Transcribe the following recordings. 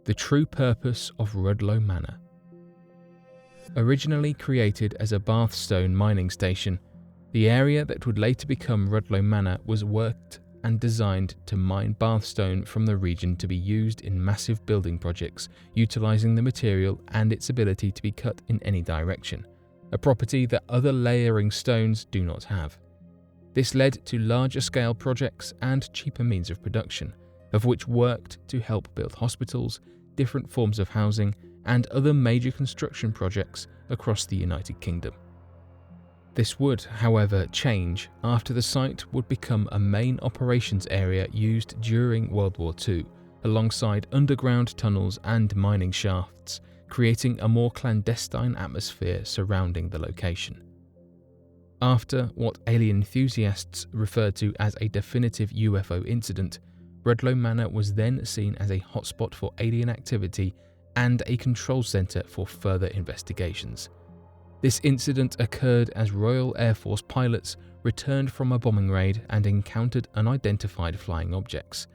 The true purpose of Radley Manor. Originally created as a Bathstone mining station, the area that would later become Radley Manor was worked and designed to mine Bathstone from the region to be used in massive building projects, utilising the material and its ability to be cut in any direction, a property that other layering stones do not have. This led to larger scale projects and cheaper means of production, of which worked to help build hospitals, different forms of housing, and other major construction projects across the United Kingdom. This would, however, change after the site would become a main operations area used during World War II, alongside underground tunnels and mining shafts, creating a more clandestine atmosphere surrounding the location. After what alien enthusiasts referred to as a definitive UFO incident, Radley Manor was then seen as a hotspot for alien activity and a control centre for further investigations. This incident occurred as Royal Air Force pilots returned from a bombing raid and encountered unidentified flying objects.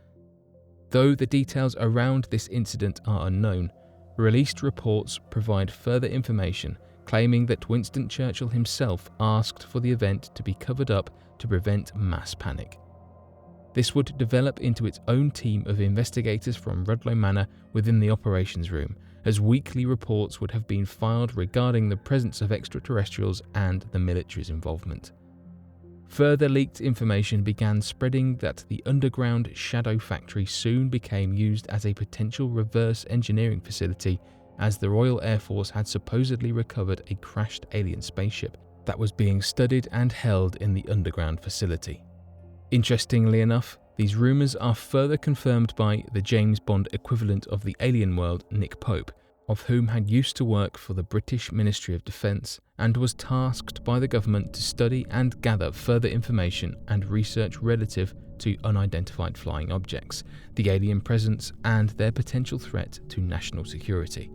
Though the details around this incident are unknown, released reports provide further information claiming that Winston Churchill himself asked for the event to be covered up to prevent mass panic. This would develop into its own team of investigators from Radley Manor within the operations room, as weekly reports would have been filed regarding the presence of extraterrestrials and the military's involvement. Further leaked information began spreading that the underground shadow factory soon became used as a potential reverse engineering facility, as the Royal Air Force had supposedly recovered a crashed alien spaceship that was being studied and held in the underground facility. Interestingly enough, these rumours are further confirmed by the James Bond equivalent of the alien world, Nick Pope, of whom had used to work for the British Ministry of Defence and was tasked by the government to study and gather further information and research relative to unidentified flying objects, the alien presence, and their potential threat to national security.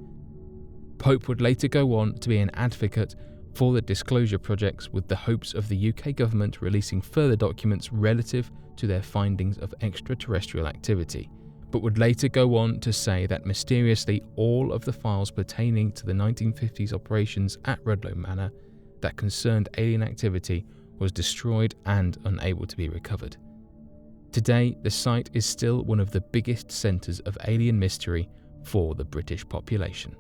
Pope would later go on to be an advocate for the disclosure projects, with the hopes of the UK government releasing further documents relative to their findings of extraterrestrial activity, but would later go on to say that mysteriously all of the files pertaining to the 1950s operations at Radley Manor that concerned alien activity was destroyed and unable to be recovered. Today, the site is still one of the biggest centres of alien mystery for the British population.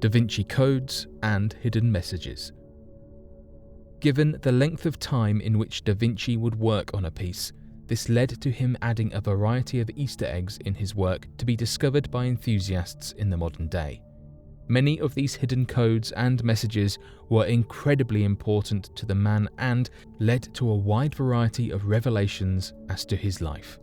Da Vinci codes and hidden messages. Given the length of time in which Da Vinci would work on a piece, this led to him adding a variety of Easter eggs in his work to be discovered by enthusiasts in the modern day. Many of these hidden codes and messages were incredibly important to the man and led to a wide variety of revelations as to his life.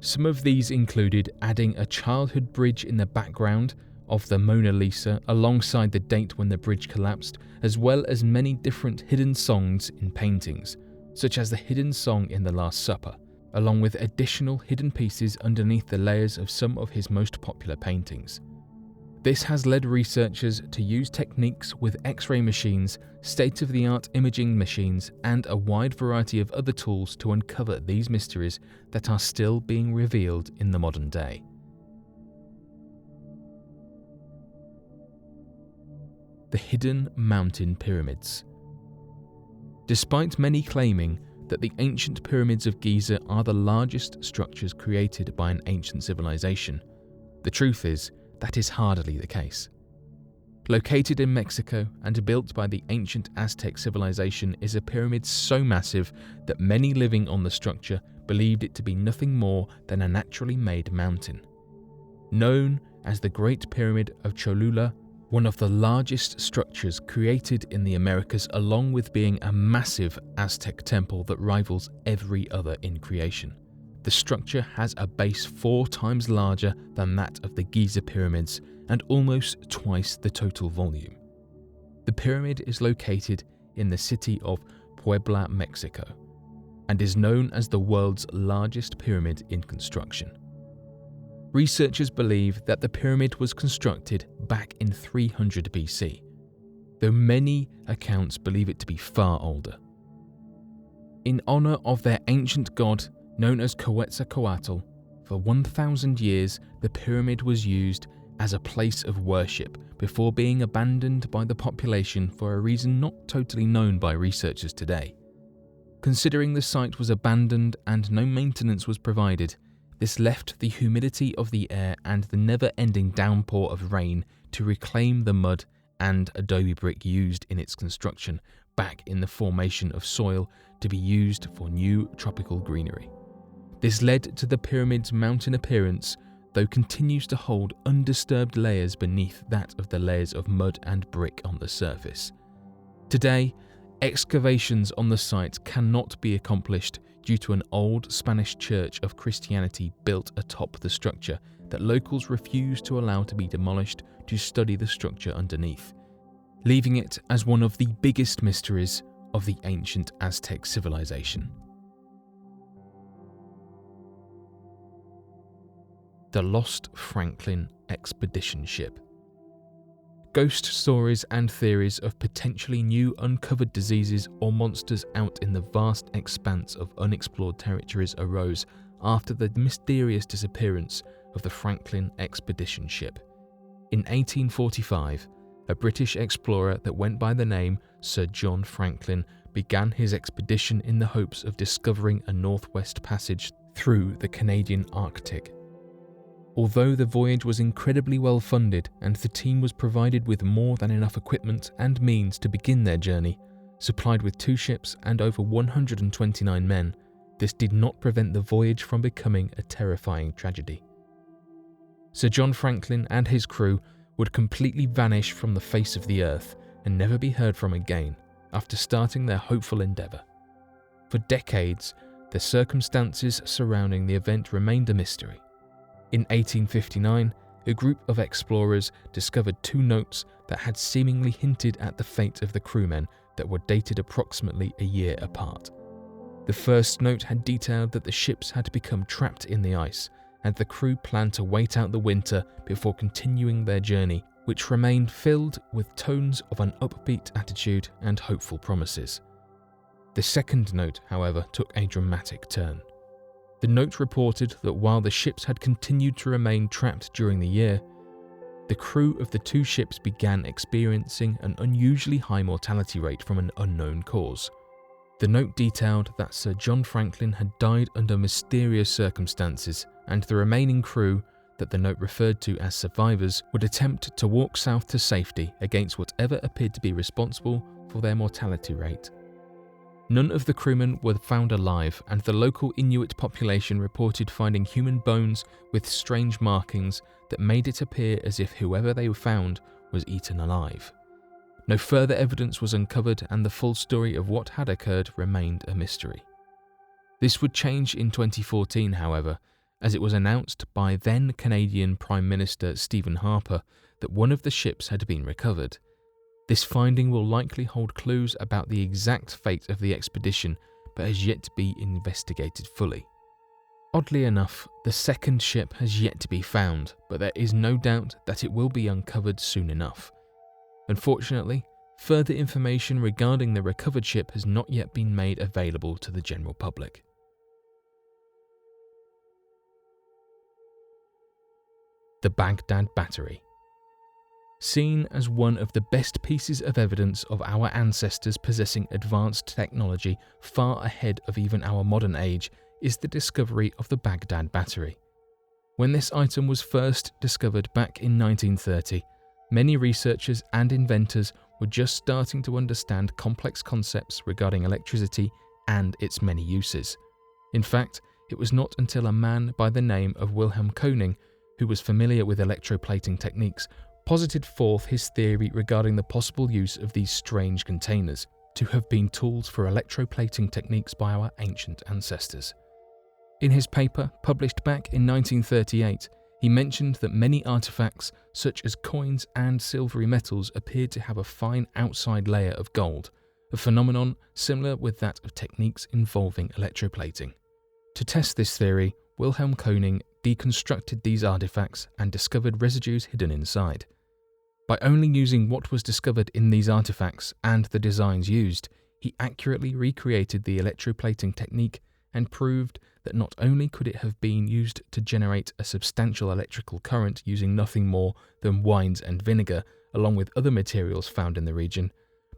Some of these included adding a childhood bridge in the background of the Mona Lisa alongside the date when the bridge collapsed, as well as many different hidden songs in paintings, such as the hidden song in The Last Supper, along with additional hidden pieces underneath the layers of some of his most popular paintings. This has led researchers to use techniques with X-ray machines, state-of-the-art imaging machines, and a wide variety of other tools to uncover these mysteries that are still being revealed in the modern day. The hidden mountain pyramids. Despite many claiming that the ancient pyramids of Giza are the largest structures created by an ancient civilization, the truth is that is hardly the case. Located in Mexico and built by the ancient Aztec civilization is a pyramid so massive that many living on the structure believed it to be nothing more than a naturally made mountain. Known as the Great Pyramid of Cholula, one of the largest structures created in the Americas, along with being a massive Aztec temple that rivals every other in creation. The structure has a base 4 times larger than that of the Giza pyramids and almost twice the total volume. The pyramid is located in the city of Puebla, Mexico, and is known as the world's largest pyramid in construction. Researchers believe that the pyramid was constructed back in 300 BC, though many accounts believe it to be far older. In honor of their ancient god, known as Quetzalcoatl, for 1,000 years the pyramid was used as a place of worship before being abandoned by the population for a reason not totally known by researchers today. Considering the site was abandoned and no maintenance was provided, this left the humidity of the air and the never-ending downpour of rain to reclaim the mud and adobe brick used in its construction back in the formation of soil to be used for new tropical greenery. This led to the pyramid's mountain appearance, though continues to hold undisturbed layers beneath that of the layers of mud and brick on the surface. Today, excavations on the site cannot be accomplished due to an old Spanish church of Christianity built atop the structure that locals refuse to allow to be demolished to study the structure underneath, leaving it as one of the biggest mysteries of the ancient Aztec civilization. The Lost Franklin Expedition Ship. Ghost stories and theories of potentially new uncovered diseases or monsters out in the vast expanse of unexplored territories arose after the mysterious disappearance of the Franklin Expedition Ship. In 1845, a British explorer that went by the name Sir John Franklin began his expedition in the hopes of discovering a northwest passage through the Canadian Arctic. Although the voyage was incredibly well funded and the team was provided with more than enough equipment and means to begin their journey, supplied with 2 ships and over 129 men, this did not prevent the voyage from becoming a terrifying tragedy. Sir John Franklin and his crew would completely vanish from the face of the earth and never be heard from again after starting their hopeful endeavour. For decades, the circumstances surrounding the event remained a mystery. In 1859, a group of explorers discovered 2 notes that had seemingly hinted at the fate of the crewmen that were dated approximately a year apart. The first note had detailed that the ships had become trapped in the ice, and the crew planned to wait out the winter before continuing their journey, which remained filled with tones of an upbeat attitude and hopeful promises. The second note, however, took a dramatic turn. The note reported that while the ships had continued to remain trapped during the year, the crew of the 2 ships began experiencing an unusually high mortality rate from an unknown cause. The note detailed that Sir John Franklin had died under mysterious circumstances, and the remaining crew, that the note referred to as survivors, would attempt to walk south to safety against whatever appeared to be responsible for their mortality rate. None of the crewmen were found alive, and the local Inuit population reported finding human bones with strange markings that made it appear as if whoever they found was eaten alive. No further evidence was uncovered, and the full story of what had occurred remained a mystery. This would change in 2014, however, as it was announced by then Canadian Prime Minister Stephen Harper that one of the ships had been recovered. This finding will likely hold clues about the exact fate of the expedition, but has yet to be investigated fully. Oddly enough, the second ship has yet to be found, but there is no doubt that it will be uncovered soon enough. Unfortunately, further information regarding the recovered ship has not yet been made available to the general public. The Baghdad Battery. Seen as one of the best pieces of evidence of our ancestors possessing advanced technology far ahead of even our modern age is the discovery of the Baghdad Battery. When this item was first discovered back in 1930, many researchers and inventors were just starting to understand complex concepts regarding electricity and its many uses. In fact, it was not until a man by the name of Wilhelm Koning, who was familiar with electroplating techniques, posited forth his theory regarding the possible use of these strange containers to have been tools for electroplating techniques by our ancient ancestors. In his paper, published back in 1938, he mentioned that many artifacts, such as coins and silvery metals, appeared to have a fine outside layer of gold, a phenomenon similar with that of techniques involving electroplating. To test this theory, Wilhelm Koning deconstructed these artifacts and discovered residues hidden inside. By only using what was discovered in these artifacts and the designs used, he accurately recreated the electroplating technique and proved that not only could it have been used to generate a substantial electrical current using nothing more than wines and vinegar, along with other materials found in the region,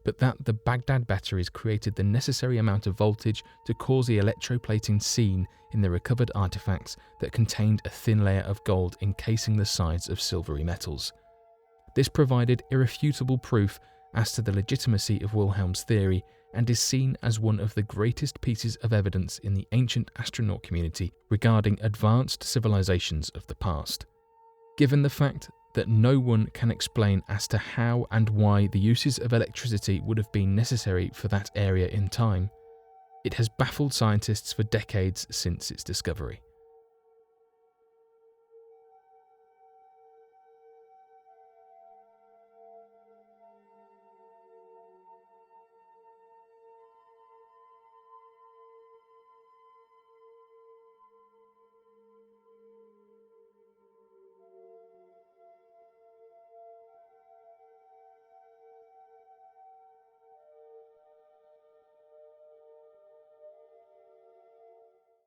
but that the Baghdad batteries created the necessary amount of voltage to cause the electroplating seen in the recovered artifacts that contained a thin layer of gold encasing the sides of silvery metals. This provided irrefutable proof as to the legitimacy of Wilhelm's theory and is seen as one of the greatest pieces of evidence in the ancient astronaut community regarding advanced civilizations of the past. Given the fact that no one can explain as to how and why the uses of electricity would have been necessary for that area in time, it has baffled scientists for decades since its discovery.